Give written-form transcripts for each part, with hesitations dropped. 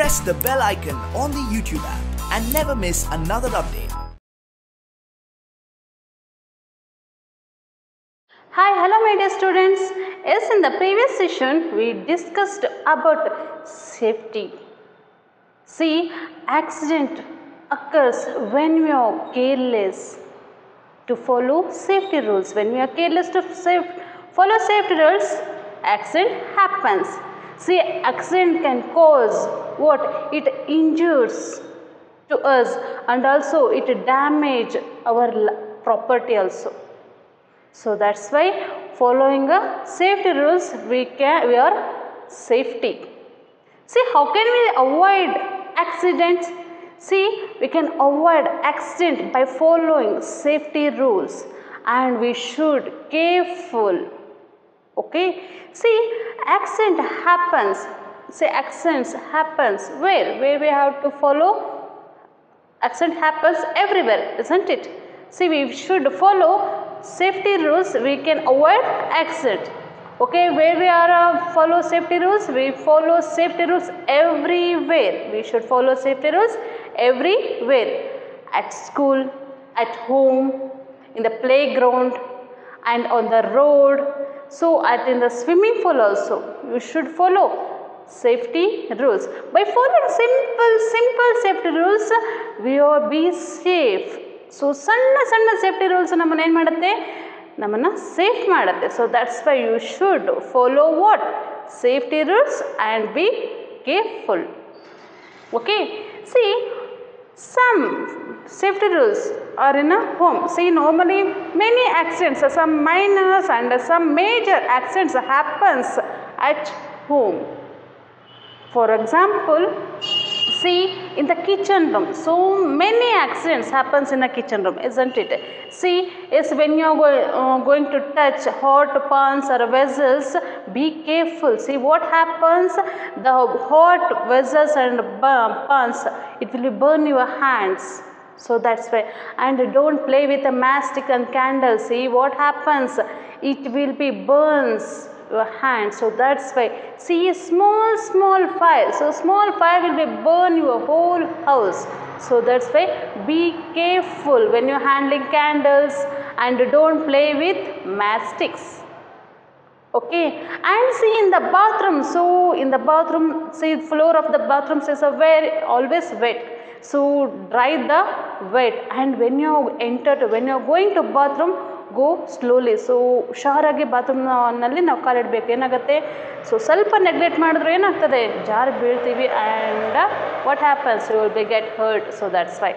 press the bell icon on the YouTube app and never miss another update. Hi, hello my dear students. Yes, in the previous session we discussed about safety. See, accident occurs when we are careless to follow safety rules. When we are careless to follow safety rules, accident happens. See, accident can cause what? It injures to us and also it damage our property also. So that's why following safety rules we are safety. See, how can we avoid accidents? See, we can avoid accident by following safety rules and we should careful. Okay. See, accident happens. See, accidents happens where we have to follow. Accident happens everywhere, isn't it? See, we should follow safety rules, we can avoid accident. Okay, where we are follow safety rules, we follow safety rules everywhere. We should follow safety rules everywhere. At school, at home, in the playground and on the road. So, in the swimming pool also, you should follow safety rules. By following simple safety rules, we will be safe. So, ಸಣ್ಣ safety rules ನಮ್ಮನ್ನು ಏನು ಮಾಡುತ್ತೆ? ನಮ್ಮನ್ನು safe ಮಾಡುತ್ತೆ. So, that's why you should follow what? Safety rules and be careful. Okay. See, some safety rules are in a home. See, normally many accidents, some minor and some major accidents happens at home. For example, see, in the kitchen room, so many accidents happens in a kitchen room, isn't it? See, is when you are going to touch hot pans or vessels, be careful. See what happens, the hot vessels and pans, it will burn your hands. So that's why, and don't play with a matchstick and candle. See what happens, it will be burns your hand. So that's why, see, small fire, so small fire will be burn your whole house. So that's why be careful when you're handling candles and don't play with matchsticks. Okay. And see, in the bathroom, so in the bathroom, see, floor of the bathrooms is always wet. So dry the wet, and when you enter, when you are going to bathroom, go slowly. So ಹುಷಾರಾಗಿ ಬಾತ್ರೂಮ್ನಲ್ಲಿ ನಾವು ಕಾಲಿಡಬೇಕು. ಏನಾಗುತ್ತೆ, so ಸ್ವಲ್ಪ neglect ಮಾಡಿದ್ರೆ ಏನಾಗ್ತದೆ, ಜಾರಿ ಬೀಳ್ತೀವಿ and what happens, you will get hurt. So that's why.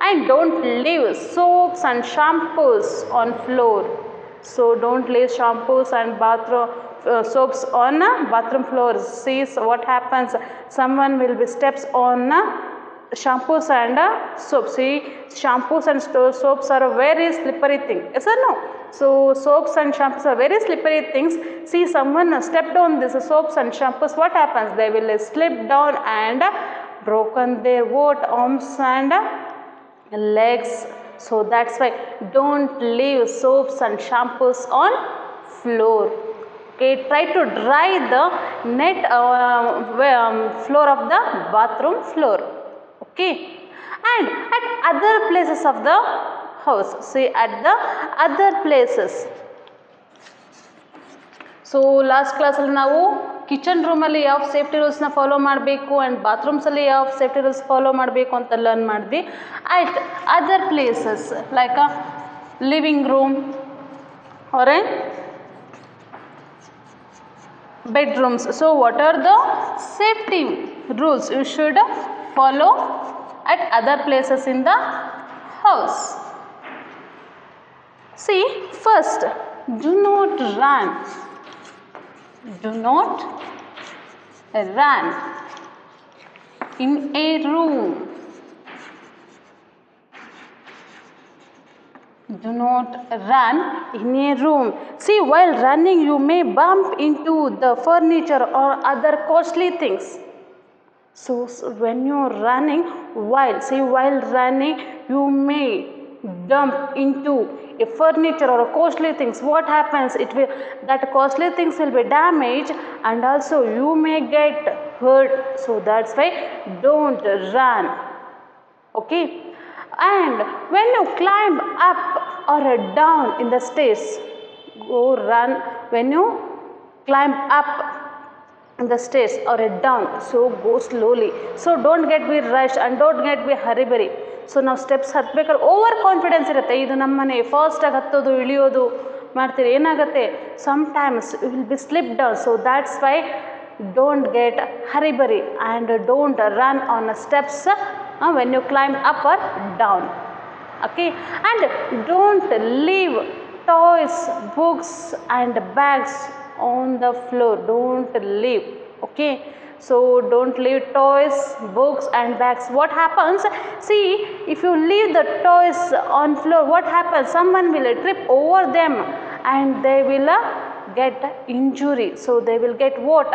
And don't leave soaps and shampoos on floor. So don't leave shampoos and bathroom soaps on bathroom floors. See, so what happens, someone will be steps on shampoos and soaps. See, shampoos and soaps are a very slippery thing, yes or no? So soaps and shampoos are very slippery things. See, someone stepped on this soaps and shampoos, what happens, they will slip down and broken their both arms and legs. So that's why don't leave soaps and shampoos on floor. Okay, try to dry the net floor of the bathroom floor. Okay. And at other places of the house, see, at the other places. So last class ಅಲ್ಲಿ ನಾವು kitchen ರೂಮಲ್ಲಿ ಯಾವ safety ರೂಲ್ಸ್ನ follow ಮಾಡಬೇಕು and ಬಾತ್ರೂಮ್ಸಲ್ಲಿ ಯಾವ safety rules follow ಮಾಡಬೇಕು ಅಂತ ಲರ್ನ್ ಮಾಡಿದ್ವಿ. At other places like a living room or a bedrooms. So what are the safety rules you should follow at other places in the house? See, first, do not run. Do not run in a room. Do not run in a room. See, while running you may bump into the furniture or other costly things. So when you are running, while running you may bump into a furniture or a costly things. What happens, that costly things will be damaged and also you may get hurt. So that's why don't run. Okay, and when you climb up or down in the stairs, go run. When you climb up in the stairs or down, so go slowly. So don't get be rush and don't get be hurry bari. So ನಾವು steps ಹತ್ಬೇಕಾದ್ರೆ overconfidence ಇರುತ್ತೆ, ಇದು ನಮ್ಮನೆ ಫಾಸ್ಟಾಗಿ ಹತ್ತೋದು ಇಳಿಯೋದು ಮಾಡ್ತೀರಿ, ಏನಾಗುತ್ತೆ sometimes will be slip down. So that's why don't get hurry burry and don't run on steps when you climb up or down. Okay, and don't leave toys, books and bags on the floor. Don't leave. Okay, so don't leave toys, books and bags. What happens, see, if you leave the toys on floor, what happens, someone will trip over them and they will get injury. So they will get what,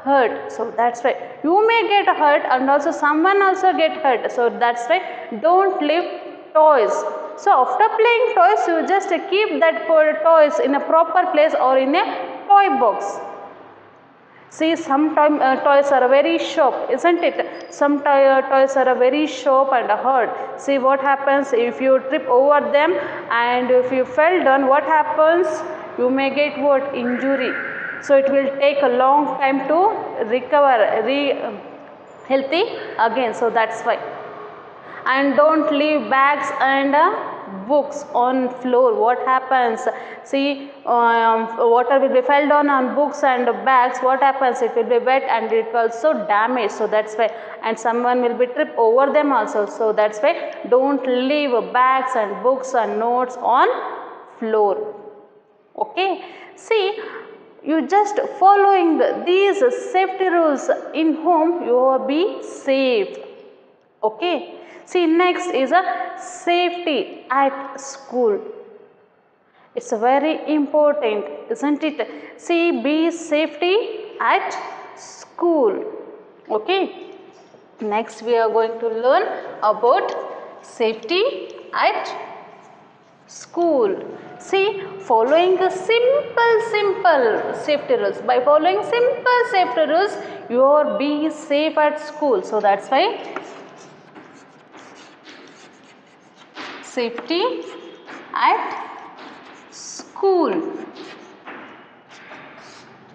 hurt. So that's why you may get hurt and also someone also get hurt. So that's why don't leave toys. So after playing toys, you just keep that toys in a proper place or in a toy box. See, some toys are very sharp, isn't it? Some toys are very sharp and hard. See what happens if you trip over them and if you fell down, what happens, you may get what, injury. So it will take a long time to recover, healthy again. So that's why. And don't leave bags and books on floor. What happens, see, water will be fell down on books and bags. What happens, it will be wet and it will also damage. So that's why, and someone will be trip over them also. So that's why don't leave bags and books and notes on floor. Okay, see, you just following these safety rules in home, you will be safe. Okay, see, next is a safety at school. It's very important, isn't it? See, be safety at school. Okay, next we are going to learn about safety at school. See, following the simple safety rules. By following simple safety rules, you will be safe at school. So that's why safety at school.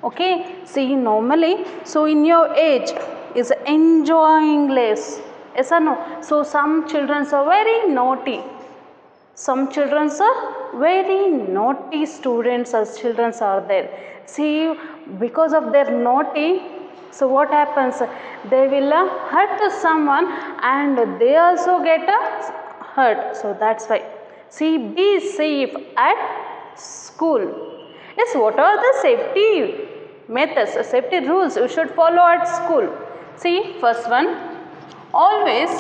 Okay, see, normally, so in your age is enjoying less, yes or no? So some children are very naughty. Some children are very naughty students as children are there. See, because of their naughty, so what happens, they will hurt someone and they also get hurt. So that's why, see, be safe at school. Yes, what are the safety methods, safety rules you should follow at school? See, first one, always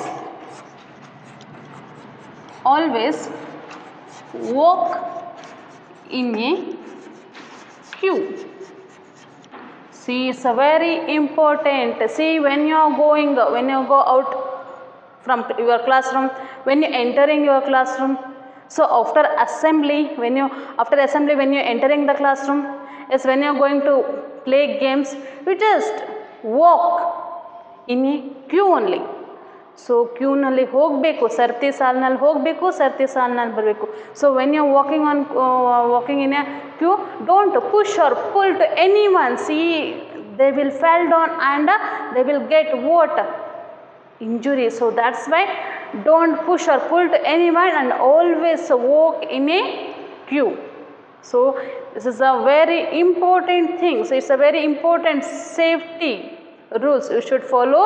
walk in a queue. See, it's a very important. See, when you go out from your classroom, when you entering your classroom, so after assembly, when you entering the classroom, is when you are going to play games, you just walk in a queue only. So ಕ್ಯೂನಲ್ಲಿ ಹೋಗಬೇಕು, ಸರ್ತಿ ಸಾಲಿನಲ್ಲಿ ಹೋಗಬೇಕು, ಸರ್ತಿ ಸಾಲಿನಲ್ಲಿ ಬರಬೇಕು. So when you walking in a queue, don't push or pull to anyone. See, they will fall down and they will get what, injury. So that's why don't push or pull to anyone and always walk in a queue. So this is a very important thing. So it's a very important safety rules you should follow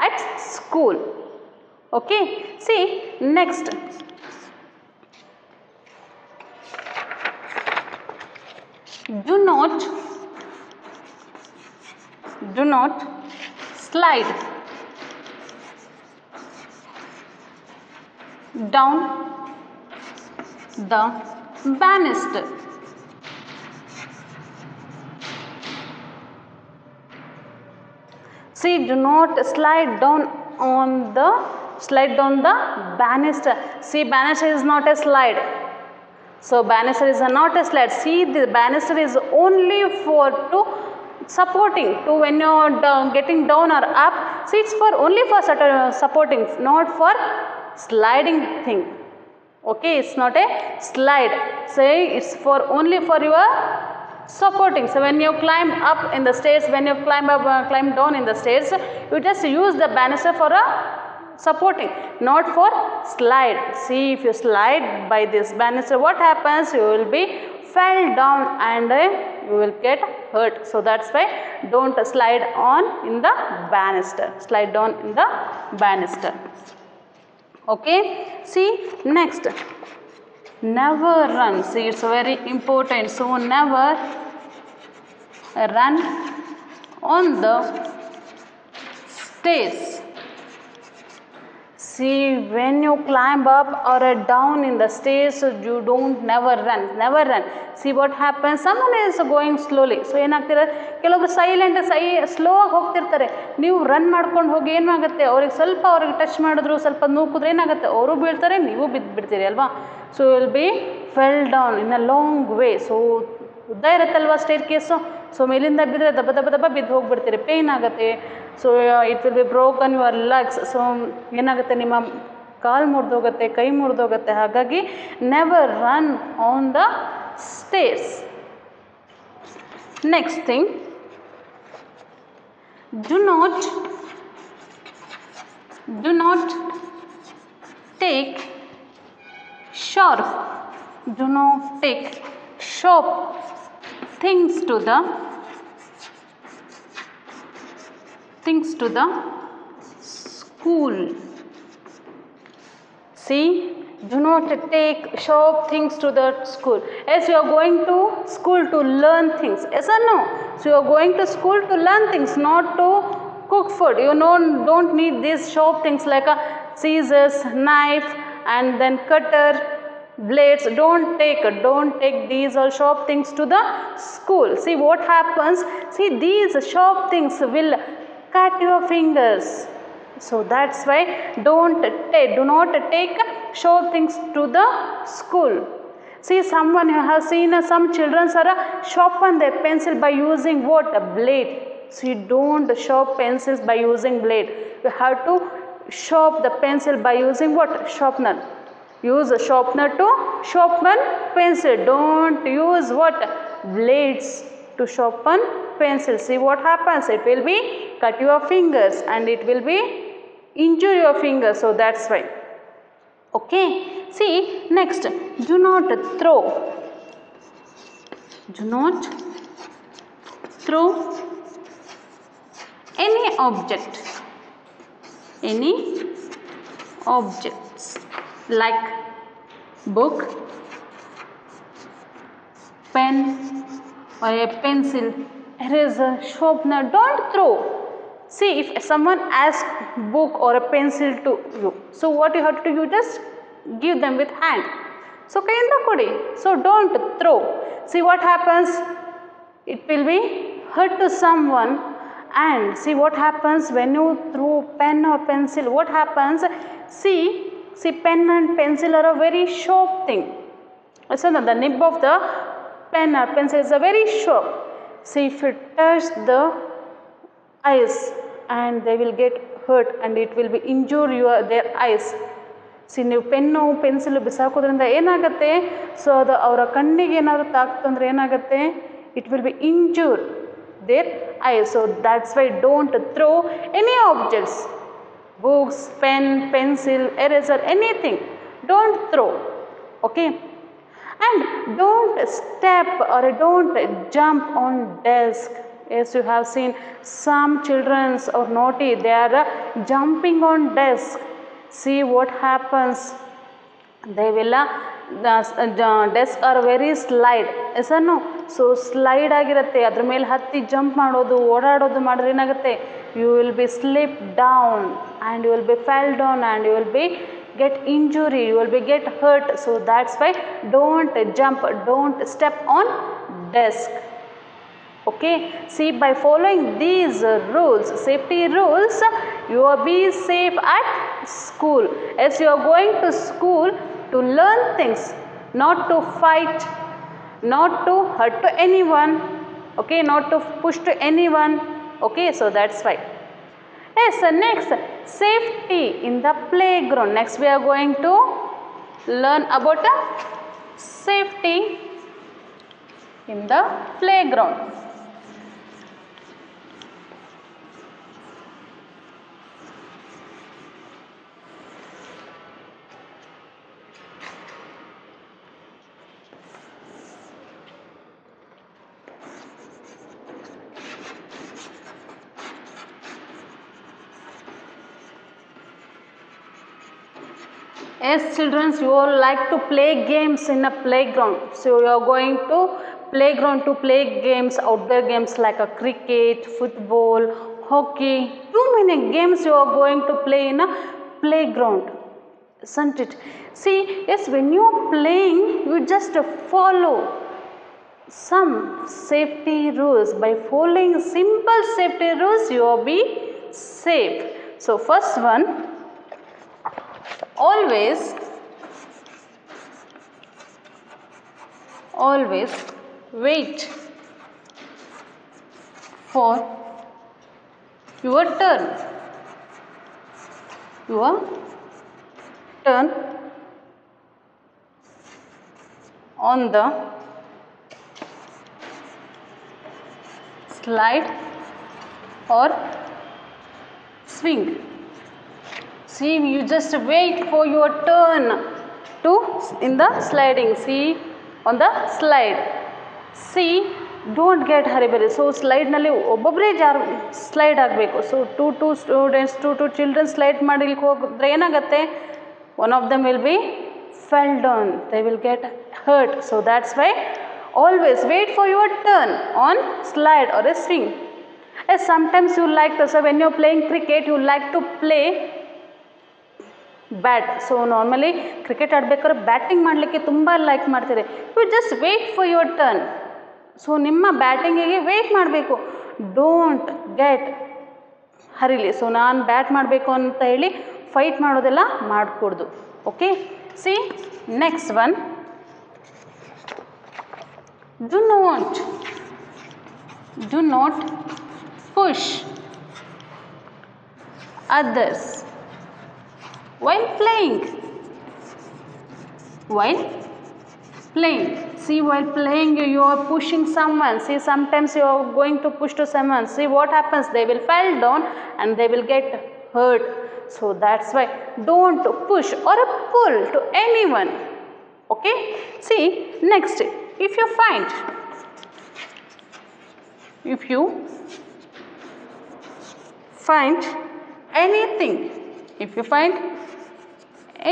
at school. Okay, see, next, do not slide down the banister. See, do not slide down the banister. See, banister is not a slide. So banister is not a slide. See, the banister is only for to supporting to when you're getting down or up. See, it's for only for supporting, not for sliding thing. Okay, it's not a slide. Say it's for only for your supporting. So when you climb up in the stairs, when you climb up, climb down in the stairs, you just use the banister for a supporting, not for slide. See, if you slide by this banister, what happens? You will be fell down and you will get hurt. So that's why don't slide on in the banister, slide down in the banister. Okay, see, next, never run. See, it's very important. So never run on the stairs. See, when you climb up or down in the stairs, you don't never run, never run. See what happens, someone is going slowly. So ಏನಾಗ್ತಿರ, ಕೆಲವೊಬ್ರು silent slow ಆಗಿ ಹೋಗ್ತಿರ್ತಾರೆ. ನೀವು run ಮಾಡ್ಕೊಂಡು ಹೋಗಿ ಏನಾಗುತ್ತೆ, ಅವ್ರಿಗೆ ಸ್ವಲ್ಪ ಅವ್ರಿಗೆ ಟಚ್ ಮಾಡಿದ್ರು, ಸ್ವಲ್ಪ ನೂಕಿದ್ರೆ ಏನಾಗುತ್ತೆ, ಅವರು ಬೀಳ್ತಾರೆ, ನೀವು ಬಿಡ್ತೀರಿ ಅಲ್ವಾ. So will be fell down in a long way. So ಉದ್ದ ಇರುತ್ತಲ್ವ ಸ್ಟೇರ್ ಕೇಸು. ಸೊ ಮೇಲಿಂದ ಬಿದ್ದರೆ ದಬ್ಬ ದಬ್ಬ ದಬ್ಬ ಬಿದ್ದು ಹೋಗ್ಬಿಡ್ತೀರಿ, ಪೇಯ್ನ್ ಆಗುತ್ತೆ. So it will be broken your legs. So ಏನಾಗುತ್ತೆ, ನಿಮ್ಮ ಕಾಲು ಮುರಿದೋಗುತ್ತೆ, ಕೈ ಮುರಿದೋಗುತ್ತೆ. ಹಾಗಾಗಿ never run on the stairs. Next thing, do not take sharp things to the school. See, do not take sharp things to the school. As you are going to school to learn things, yes or no? So you are going to school to learn things, not to cook food. You don't need these sharp things like a scissors, knife, and then cutter, blades. Don't take these all sharp things to the school. See what happens, see, these sharp things will cut your fingers. So that's why do not take sharp things to the school. See, someone, you have seen some children are sharpen their pencil by using what? A blade. So you don't sharp pencils by using blade. You have to sharp the pencil by using what? Sharpener. Use a sharpener to sharpen pencil. Don't use what? Blades to sharpen pencil. See what happens, it will be cut your fingers and it will be injure your fingers. So that's why. Okay, see, next, do not throw any objects like book, pen or a pencil, eraser, sharpener. Don't throw. See, if someone asks book or a pencil to you, so what you have to do, you just give them with hand. So kayinda kodi. So don't throw. See what happens, it will be hurt to someone. And see what happens when you throw pen or pencil, what happens, see pen and pencil are a very sharp thing. So the nib of the pen or pencil is a very sharp. See, if you touch the eyes and they will get hurt and it will be injure their eyes. See, ನೀವು pen pencil ಬಿಸಾಕೋದ್ರಿಂದ ಏನಾಗುತ್ತೆ, so ಅದು ಅವರ ಕಣ್ಣಿಗೆ ಏನಾದರೂ ತಾಕ್ತಂದ್ರೆ ಏನಾಗುತ್ತೆ, it will be injure their eyes. So that's why don't throw any objects, books, pen, pencil, eraser, anything. Don't throw. Okay, and don't step or don't jump on desk. As you have seen, some children are naughty, they are jumping on desk. See what happens, they will desk are very slide, yes or no? So slide ಆಗಿರುತ್ತೆ, ಅದ್ರ ಮೇಲೆ ಹತ್ತಿ jump ಮಾಡೋದು, ಓಡಾಡೋದು ಮಾಡಿದ್ರೆ ಏನಾಗುತ್ತೆ, you will be slip down and you will be fell down and you will be get injury, you will be get hurt. So that's why don't jump, don't step on desk. Okay, see, by following these rules, safety rules, you will be safe at school. As you are going to school to learn things, not to fight, not to hurt to anyone, Okay, not to push to anyone. Okay, so that's why. Yes, next, safety in the playground. Next we are going to learn about safety in the playground. Yes, children, you all like to play games in a playground. So you are going to playground to play games, outdoor games like a cricket, football, hockey. Too many games you are going to play in a playground, isn't it? See, yes, when you are playing, you just follow some safety rules. By following simple safety rules, you will be safe. So first one, always wait for your turn on the slide or swing. See, you just wait for your turn to in the sliding. See, on the slide. See, don't get hurry. So slide nalli ಒಬ್ಬೊಬ್ಬರೇ slide ಆಗಬೇಕು. So two students, two children slide ಮಾಡಲಿಕ್ಕೆ ಹೋದ್ರೆ ಏನಾಗುತ್ತೆ? One of them will be fell down. They will get hurt. So that's why always wait for your turn on slide or a swing. Yes, sometimes you like to, so when you are playing cricket, you like to play bat. So normally cricket ಆಡಬೇಕಾದ್ರೆ batting ಮಾಡಲಿಕ್ಕೆ ತುಂಬ like ಮಾಡ್ತೀರಿ. You just wait for your turn. So ನಿಮ್ಮ ಬ್ಯಾಟಿಂಗಿಗೆ wait ಮಾಡಬೇಕು. Don't get ಹರಿಲಿ. So ನಾನು bat ಮಾಡಬೇಕು ಅಂತ ಹೇಳಿ ಫೈಟ್ ಮಾಡೋದೆಲ್ಲ ಮಾಡಕೂಡ್ದು. Okay, see next one, do not push others while playing. See, while playing you are pushing someone. See, sometimes you are going to push to someone. See what happens, they will fall down and they will get hurt. So that's why don't push or pull to anyone. Okay, see next, if you find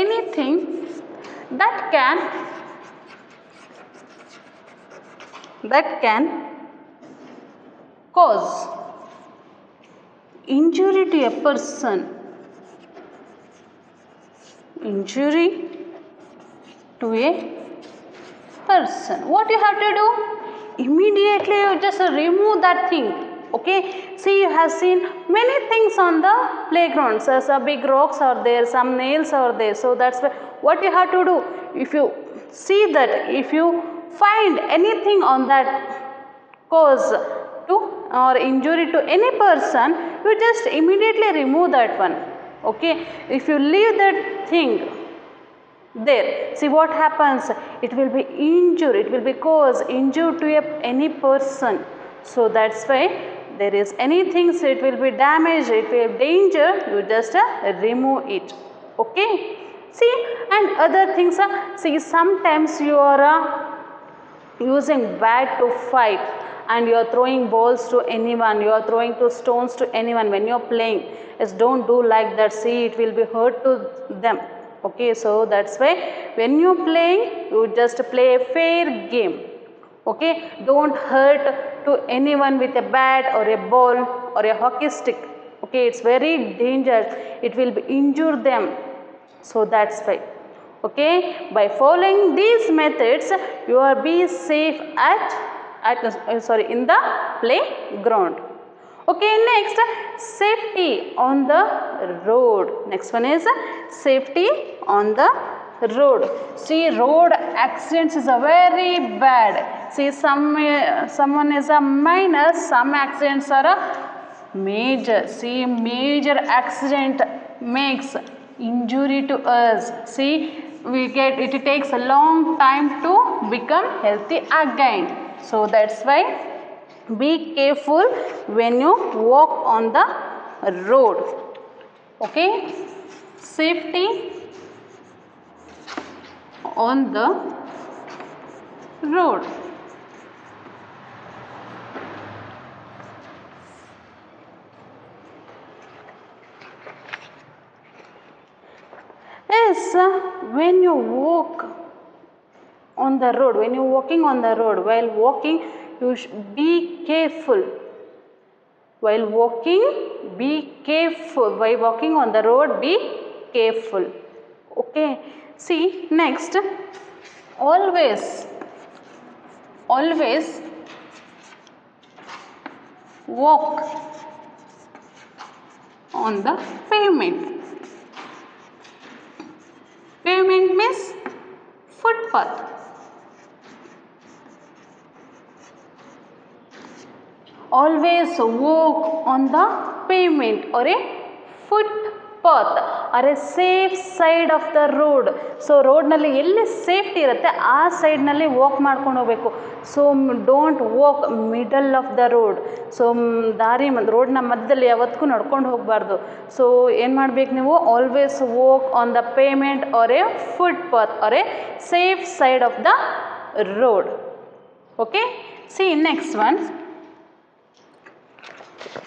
anything that can cause injury to a person, what you have to do? Immediately you just remove that thing. Okay, see, you have seen many things on the playground. So some big rocks are there, some nails are there. So that's what you have to do. If you see that, if you find anything on that cause to or injury to any person, you just immediately remove that one. Okay, if you leave that thing there, see what happens, it will be injured, it will be cause injury to any person. So that's why there is anything, so it will be damaged, it will be danger, you just remove it. Okay, see, and other things, see, sometimes you are using bat to fight and you are throwing balls to anyone, you are throwing to stones to anyone when you are playing. Yes, don't do like that. See, it will be hurt to them. Okay, so that's why when you are playing, you just play a fair game. Okay, don't hurt to anyone with a bat or a ball or a hockey stick. Okay, it's very dangerous, it will injure them. So that's why. Okay, by following these methods, you are be safe in the playground. Okay, next, safety on the road. Next one is safety on the road. See, road accidents is a very bad. See, someone is a minor, some accidents are a major. See, major accident makes injury to us. See, it takes a long time to become healthy again. So that's why be careful when you walk on the road. Okay, safety on the road. Yes, when you walk on the road, when you're walking on the road, while walking, you should be careful. While walking, be careful. While walking on the road, be careful. Okay. See, next, always walk on the pavement. Pavement means footpath. Always walk on the pavement or a footpath or a safe side of the road. So road nalli elli safety irutte aa side nalli walk ಮಾಡ್ಕೊಂಡು ಹೋಗಬೇಕು. So don't walk middle of the road. So ದಾರಿ road ನ ಮಧ್ಯದಲ್ಲಿ ಯಾವತ್ತೂ ನಡ್ಕೊಂಡು ಹೋಗಬಾರ್ದು. So ಏನು ಮಾಡಬೇಕು ನೀವು always walk on the pavement or a footpath or a safe side of the road. Okay, see next one.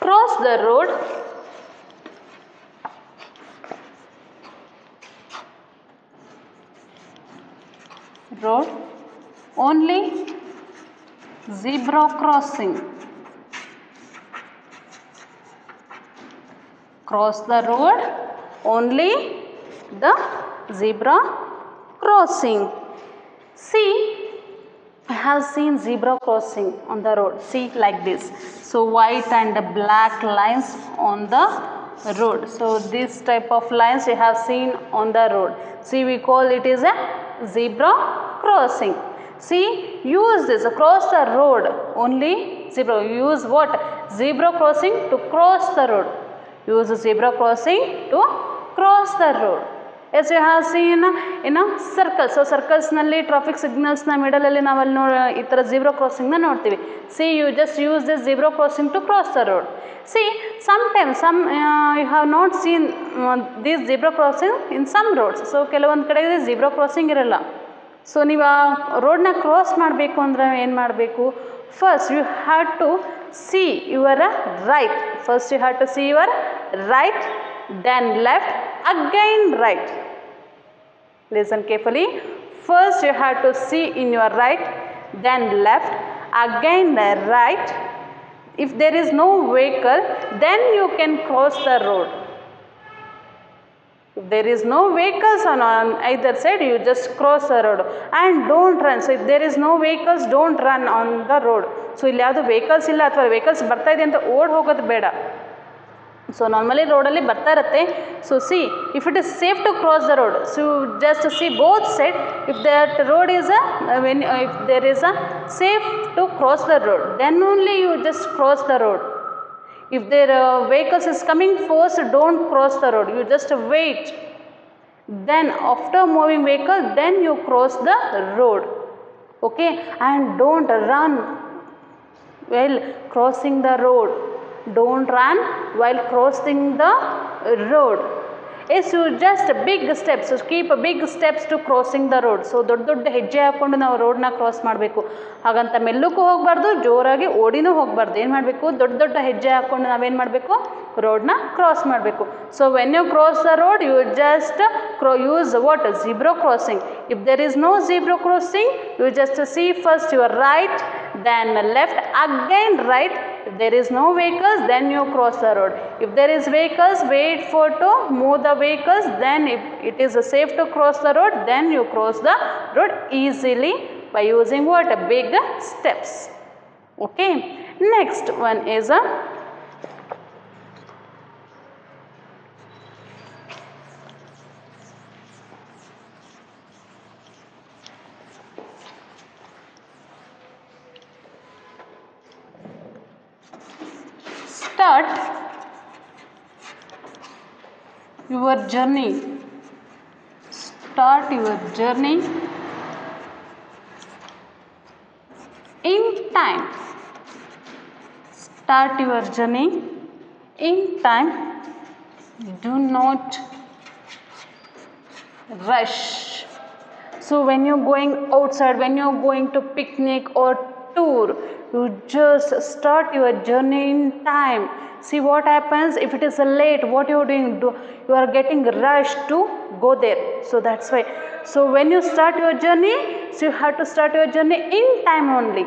Cross the road only zebra crossing. Cross the road only the zebra crossing. See, I have seen zebra crossing on the road. See, like this. So white and black lines on the road. So this type of lines you have seen on the road. See, we call it is a zebra crossing. See, use this cross the road only zebra. Use what? Zebra crossing to cross the road. Use zebra crossing to cross the road. As you have seen in a circle. So circles nalli traffic signals na middle alli ನಾವು ಅಲ್ಲಿ ಈ ತರ zebra crossing ನ ನೋಡ್ತೀವಿ. See, you just use this zebra crossing to cross the road. See, sometimes you have not seen these zebra crossing in some roads. So ಕೆಲವೊಂದು ಕಡೆ zebra crossing ಇರಲ್ಲ. So ನೀವು ಆ ರೋಡ್ ನ ಕ್ರಾಸ್ ಮಾಡಬೇಕು ಅಂದ್ರೆ ಏನು ಮಾಡಬೇಕು? First you have to see your right. First you have to see your right, then left, again right. Listen carefully. First you have to see in your right, then left, again right. If there is no vehicle, then you can cross the road. If there is no vehicles on either side, you just cross the road and don't run. So if there is no vehicles, don't run on the road. So ಇಲ್ಲಿ ಯಾವುದು vehicles ಇಲ್ಲ ಅಥವಾ vehicles ಬರ್ತಾ ಇದೆ ಅಂತ ಓಡ್ ಹೋಗೋದು ಬೇಡ. So normally road alli barta irutte. So see, if it is safe to cross the road, so just see both sides. If that road is if there is a safe to cross the road, then only you just cross the road. If there vehicles is coming first, don't cross the road. You just wait. Then after moving vehicle, then you cross the road. Okay, and don't run while crossing the road. Don't run while crossing the road. Yes, you just big steps. So keep big steps to crossing the road. So ದೊಡ್ಡ ದೊಡ್ಡ ಹೆಜ್ಜೆ ಹಾಕೊಂಡು ನಾವು ರೋಡ್ನ cross ಮಾಡಬೇಕು. ಹಾಗಂತ ಮೆಲ್ಲಕ್ಕೂ ಹೋಗಬಾರ್ದು, ಜೋರಾಗಿ ಓಡಿನೂ ಹೋಗಬಾರ್ದು. ಏನು ಮಾಡಬೇಕು? ದೊಡ್ಡ ದೊಡ್ಡ ಹೆಜ್ಜೆ ಹಾಕೊಂಡು ನಾವೇನು ಮಾಡಬೇಕು? ರೋಡ್ನ ಕ್ರಾಸ್ ಮಾಡಬೇಕು. So when you cross the road, you just use what? Zebra crossing. If there is no zebra crossing, you just see first your right, then left, again right. If there is no vehicles, then you cross the road. If there is vehicles, wait for to move the vehicles. Then if it is safe to cross the road, then you cross the road easily by using what? Big steps. Okay. Next one is a start your journey. Start your journey in time. Start your journey in time. Do not rush. So when you're going outside, when you're going to picnic or tour, you just start your journey in time. See what happens if it is late, what you're doing, you are getting rushed to go there. So that's why, so when you start your journey, so you have to start your journey in time only.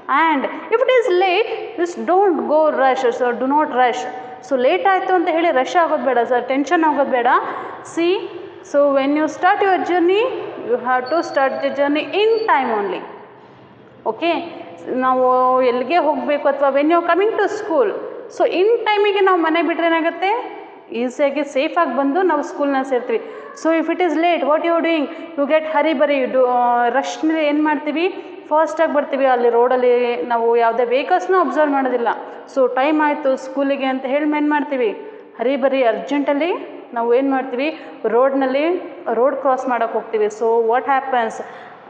And if it is late, just don't go rush. So do not rush. So late ಆಯಿತು ಅಂತ ಹೇಳಿ rush ಆಗೋದು ಬೇಡ sir, tension ಆಗೋದು ಬೇಡ. C, so when you start your journey, you have to start the journey in time only. Okay, ನಾವು ಎಲ್ಲಿಗೆ ಹೋಗಬೇಕು ಅಥವಾ when you coming to school, so in ಟೈಮಿಗೆ ನಾವು ಮನೆ ಬಿಟ್ಟರೆ ಏನಾಗುತ್ತೆ, ಈಸಿಯಾಗಿ ಸೇಫಾಗಿ ಬಂದು ನಾವು ಸ್ಕೂಲ್ನ ಸೇರ್ತೀವಿ. So if it is late, what you doing, you get hurry burry, ರಶ್ನಲ್ಲಿ ಏನು ಮಾಡ್ತೀವಿ, ಫಾಸ್ಟಾಗಿ ಬರ್ತೀವಿ. ಅಲ್ಲಿ ರೋಡಲ್ಲಿ ನಾವು ಯಾವುದೇ ವೆಹಿಕಲ್ಸ್ನೂ ಅಬ್ಸರ್ವ್ ಮಾಡೋದಿಲ್ಲ. ಸೊ ಟೈಮ್ ಆಯಿತು ಸ್ಕೂಲಿಗೆ ಅಂತ ಹೇಳಿ ಏನು ಮಾಡ್ತೀವಿ, ಹರಿ ಬರಿ ಅರ್ಜೆಂಟಲ್ಲಿ ನಾವು ಏನು ಮಾಡ್ತೀವಿ, ರೋಡ್ ಕ್ರಾಸ್ ಮಾಡೋಕ್ಕೆ ಹೋಗ್ತೀವಿ. So what happens,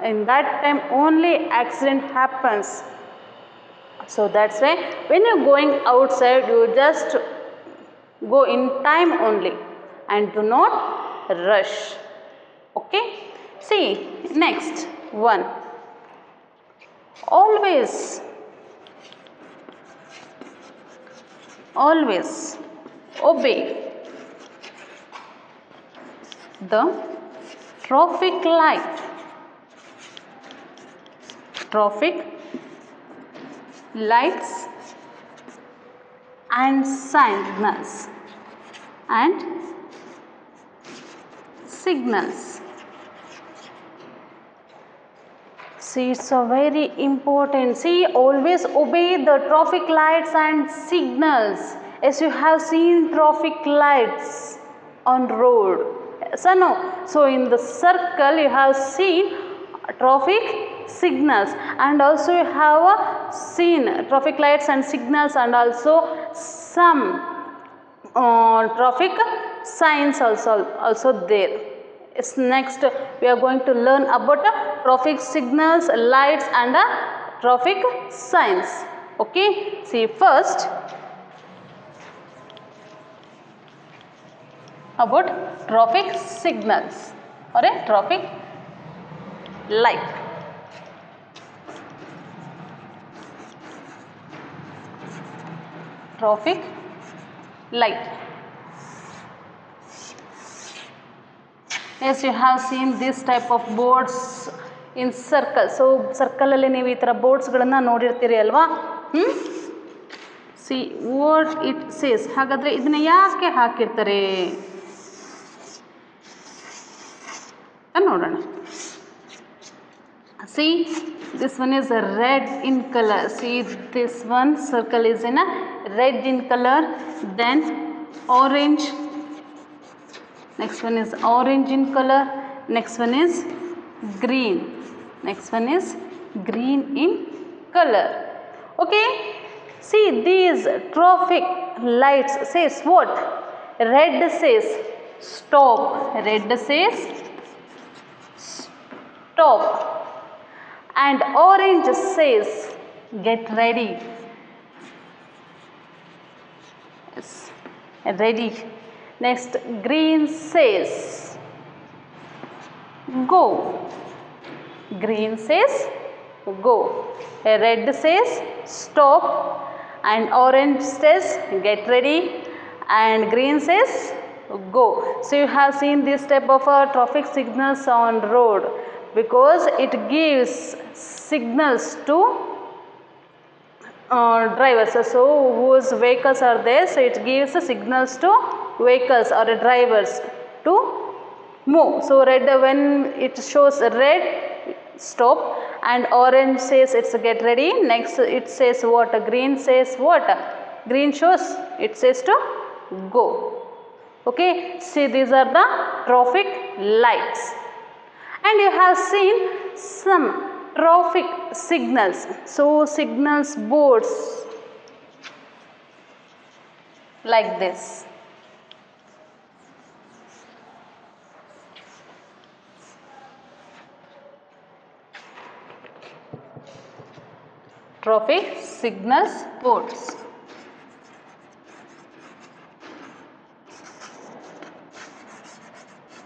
in that time only accident happens. So that's why when you're going outside, you just go in time only and do not rush. Okay, see next one, always obey the traffic lights and signals. See, it's a very important. See, always obey the traffic lights and signals. As you have seen traffic lights on road, so no, so in the circle you have seen traffic signals, and also you have seen traffic lights and signals, and also some traffic signs also there. Yes, next we are going to learn about traffic signals, lights and traffic signs. Okay, see first about traffic signals or a traffic light. Traffic light. Yes, you have seen this type of boards in circle. So circle alli ನೀವು ಈ ತರ boards ಗಳನ್ನು ನೋಡಿರ್ತೀರಿ ಅಲ್ವಾ. See what it says. ಹಾಗಾದ್ರೆ ಇದನ್ನ ಯಾಕೆ ಹಾಕಿರ್ತಾರೆ ನೋಡೋಣ. See, this one is a red in color. See, this one circle is in a red in color, then orange, next one is orange in color, next one is green, next one is green in color. Okay, see these traffic lights says what? Red says stop, red says stop, and orange says get ready. Yes, ready. Next green says go, green says go, red says stop, and orange says get ready, and green says go. So you have seen this type of traffic signals on road, because it gives signals to drivers. So whose vehicles are there, so it gives signals to vehicles or drivers to move. So red, when it shows red, stop, and orange says it's get ready. Next it says what? Green says what? Green shows it says to go. Okay, see these are the traffic lights. And you have seen some traffic signals. So signals boards. like this. Traffic signals boards.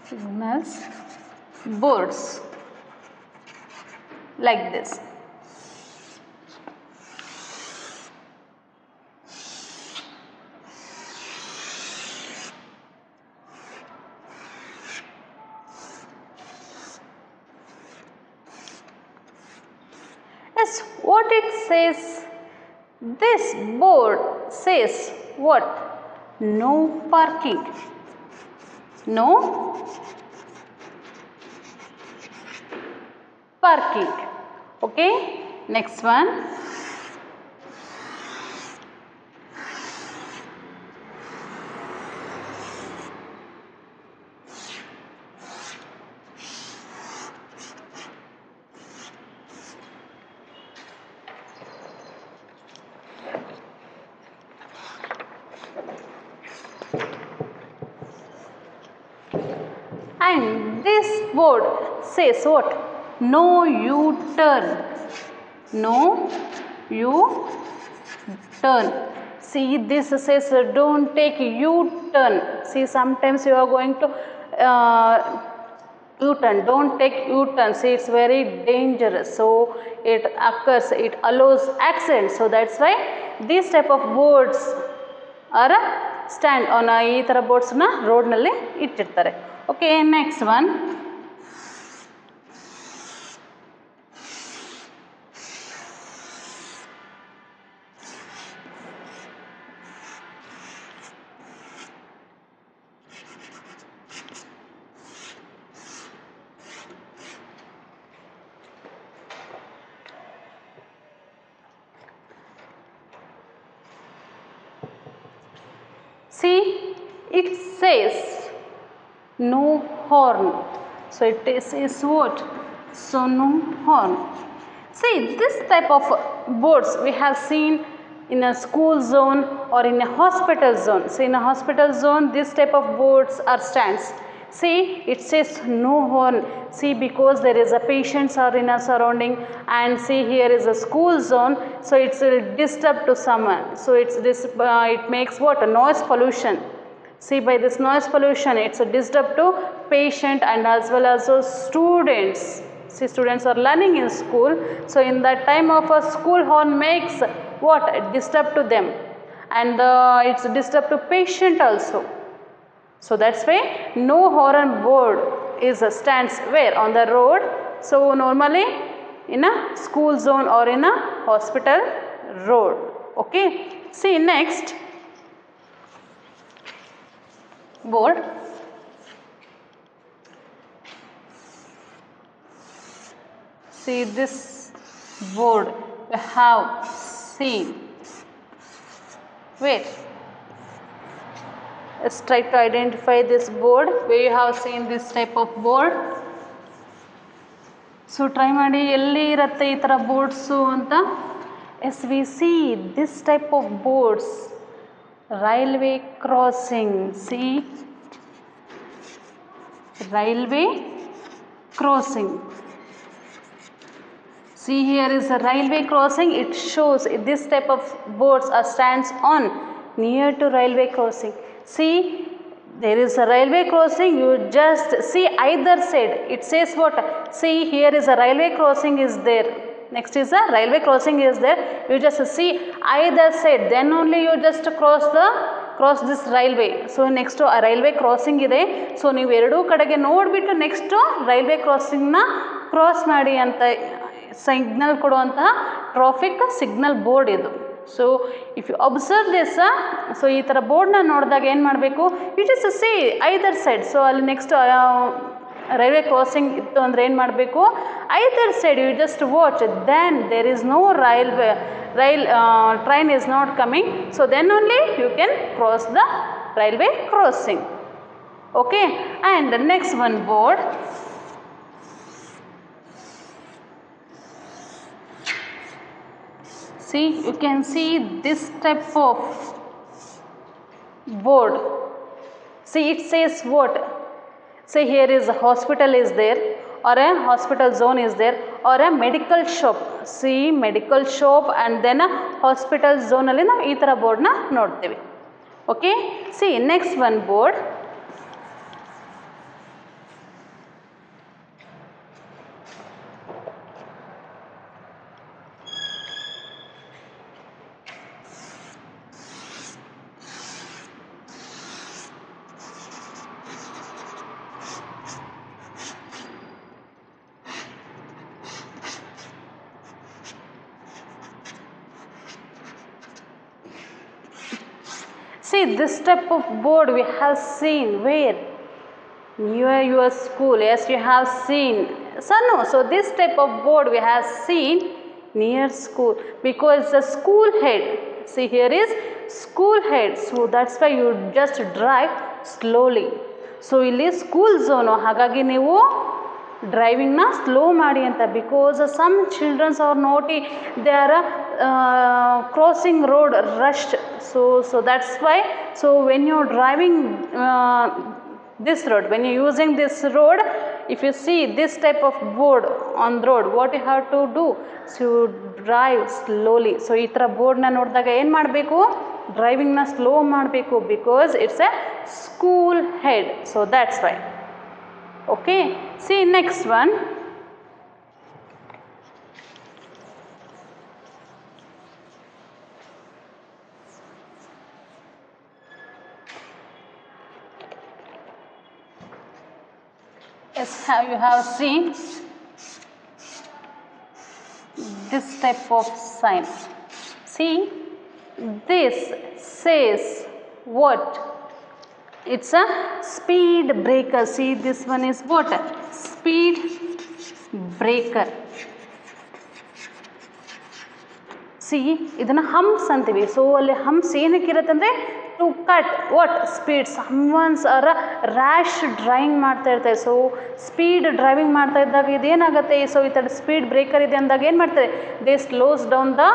Signals boards like this. Yes, what it says, this board says what? No parking. No parking. Okay, next one. And this board says what? No U-turn. No U-turn. See, this says don't take U-turn. See, sometimes you are going to U-turn. Don't take U-turn. See, it's very dangerous. So it occurs. It allows accidents. So that's why these type of boards are stand on ಈ ಥರ ಬೋರ್ಡ್ಸ್ನ ರೋಡ್ನಲ್ಲಿ ಇಟ್ಟಿರ್ತಾರೆ. Okay, next one. See, it says no horn. So it is what? So no horn. See, this type of boards we have seen in a school zone or in a hospital zone. See, in a hospital zone, this type of boards are stands. See, it says no horn. See, because there is a patients are in a surrounding, and see here is a school zone, so it's a disturb to someone. So it's this it makes what? A noise pollution. See, by this noise pollution, it's a disturb to patient and as well as students. See, students are learning in school, so in that time of a school horn makes what? Disturb to them, and it's disturb to patient also. So that's why no horn board is stands where? On the road. So normally in a school zone or in a hospital road. Okay, see next board. See, this board we have seen. Wait, let's try to identify this board where you have seen this type of board. So try ಮಾಡಿ ಎಲ್ಲಿ ಇರುತ್ತೆ ಈ ಥರ boards ಅಂತ. As we see this type of boards railway crossing. See, railway crossing. See, here is a railway crossing. It shows this type of boards are stands on near to railway crossing. See, there is a railway crossing. You just see either side. It says what? See, here is a railway crossing is there. Next is a railway crossing is there. You just see either side. Then only you just cross this railway. So next to a railway crossing ಇದೆ. So ನೀವು ಎರಡೂ ಕಡೆಗೆ ನೋಡಿಬಿಟ್ಟು next railway ಕ್ರಾಸಿಂಗ್ನ cross ಮಾಡಿ ಅಂತ signal ಕೊಡುವಂತಹ traffic signal board ಇದು. So if you observe this, so ಈ ಥರ ಬೋರ್ಡ್ನ ನೋಡಿದಾಗ ಏನು ಮಾಡಬೇಕು? You just see either side. So ಅಲ್ಲಿ ನೆಕ್ಸ್ಟ್ ರೈಲ್ವೆ ಕ್ರಾಸಿಂಗ್ ಇತ್ತು ಅಂದರೆ ಏನು ಮಾಡಬೇಕು? Either side you just watch. Then there is no train is not coming. So then only you can cross the railway crossing. Okay, and the next one board. See, you can see this type of board. See, it says what? Say here is a hospital is there, or a hospital zone is there, or a medical shop. See, medical shop and then a hospital zone alli ನಾವು ಈ ಥರ ಬೋರ್ಡ್ನ ನೋಡ್ತೀವಿ. Okay, see next one board. See, this type of board we have seen where? Near your school. Yes, you have seen. So no, so this type of board we have seen near school because the school head. See, here is school head. So that's why you just drive slowly. So ಇಲ್ಲಿ school zone, ಹಾಗಾಗಿ ನೀವು ಡ್ರೈವಿಂಗ್ನ slow ಮಾಡಿ ಅಂತ. Because some childrens are naughty they are crossing road rushed. So that's why, so when you're driving this road, when you're using this road, if you see this type of board on the road, what you have to do? So you drive slowly. So ಈ ಥರ ಬೋರ್ಡ್ನ ನೋಡಿದಾಗ ಏನು ಮಾಡಬೇಕು? ಡ್ರೈವಿಂಗ್ನ slow ಮಾಡಬೇಕು because it's A school head. So that's Y. Okay, see next one. Yes, you have seen this type of sign. See, this says what? It's a speed breaker. See, this one is what? Speed breaker. See, ಇದನ್ನ humps ಅಂತೀವಿ. So ಅಲ್ಲಿ humps ಏನಕ್ಕೆ ಇರುತ್ತೆ ಅಂದರೆ to cut what speed. Someone's are rash driving ಮಾಡ್ತಾ ಇರ್ತಾರೆ. So speed driving ಮಾಡ್ತಾ ಇದ್ದಾಗ ಇದೇನಾಗುತ್ತೆ? ಸೊ ಈ ಥರ ಸ್ಪೀಡ್ ಬ್ರೇಕರ್ ಇದೆ ಅಂದಾಗ ಏನು ಮಾಡ್ತಾರೆ? They ಸ್ಲೋಸ್ down the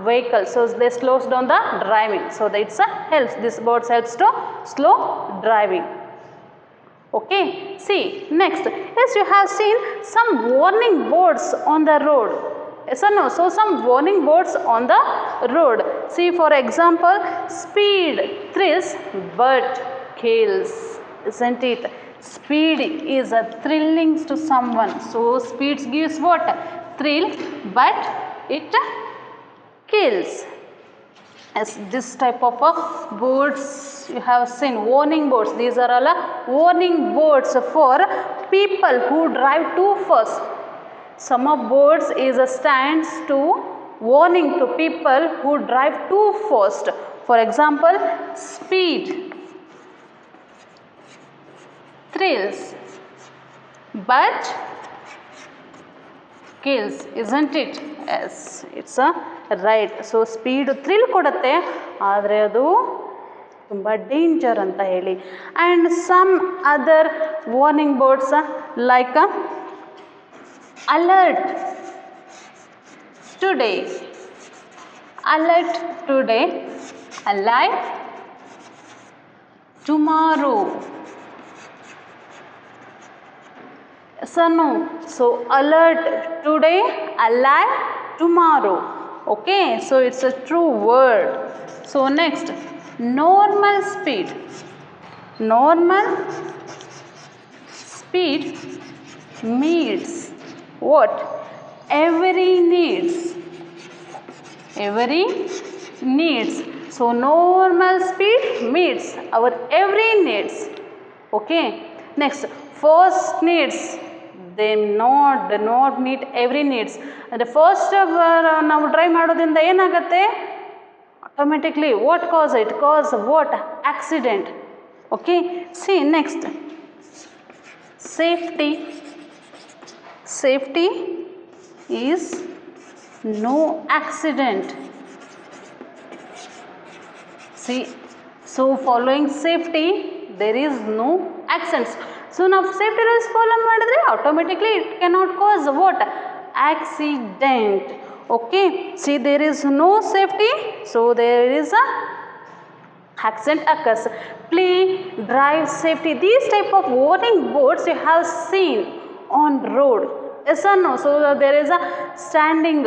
vehicle. So they slows down the driving. So it's a helps. This board helps to slow driving. Okay, see next. Yes, you have seen some warning boards on the road. Yes or no? So some warning boards on the road. See, for example, speed thrills but kills, isn't it? Speed is a thrilling to someone. So speed gives what? Thrill, but it kills. As this type of boards you have seen, warning boards. These are all warning boards for people who drive too fast. Some of boards is a stands to warning to people who drive too fast. For example, speed thrills but kills, isn't it? Yes, it's a right. So speed thrill ಕೊಡುತ್ತೆ, ಆದರೆ ಅದು ತುಂಬ danger ಅಂತ ಹೇಳಿ. And some other warning boards like alert today, alert today, alive tomorrow. So no, so alert today, alive tomorrow. Okay, so it's a true word. So next, normal speed. Normal speed means what? Every needs. Every needs. So normal speed meets our every needs. Okay. Next, first needs. They not meet every needs. The first ನಾವು drive ಮಾಡೋದ್ರಿಂದ ಏನಾಗುತ್ತೆ? Automatically what cause it? Cause what? Accident. Okay. See next. Safety. Safety is no accident. See, so following safety there is no accidents. So now safety rules follow madidre automatically it cannot cause what? Accident. Okay, see there is no safety, so there is a accident occurs. Please drive safety. These type of warning boards you have seen on road. Yes or no? So there is a standing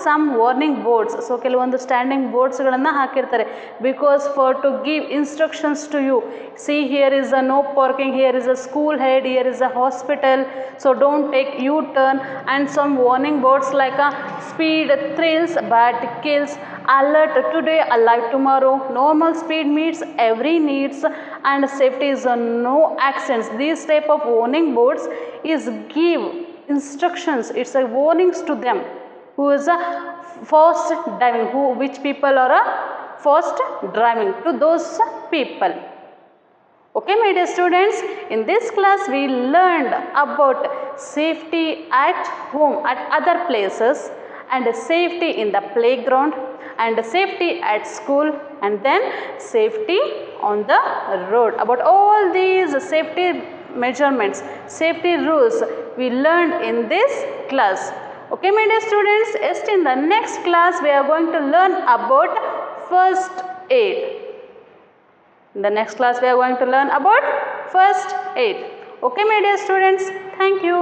some warning boards. So ಕೆಲವೊಂದು standing boards ಗಳನ್ನ ಹಾಕಿರ್ತಾರೆ because for to give instructions to you. See, here is a no parking, here is a school head, here is a hospital, so don't take U-turn, and some warning boards like a speed thrills but kills, alert today, alive tomorrow, normal speed meets every needs, and safety is a no accidents. These type of warning boards is give instructions, it's a warnings to them who is a fast driving, which people are a fast driving, to those people. Okay, my dear students, in this class we learned about safety at home, at other places, and safety in the playground, and safety at school, and then safety on the road. About all these safety measurements, safety rules we learned in this class. Okay, my dear students, just in the next class we are going to learn about first aid. In the next class we are going to learn about first aid. Okay, my dear students, thank you.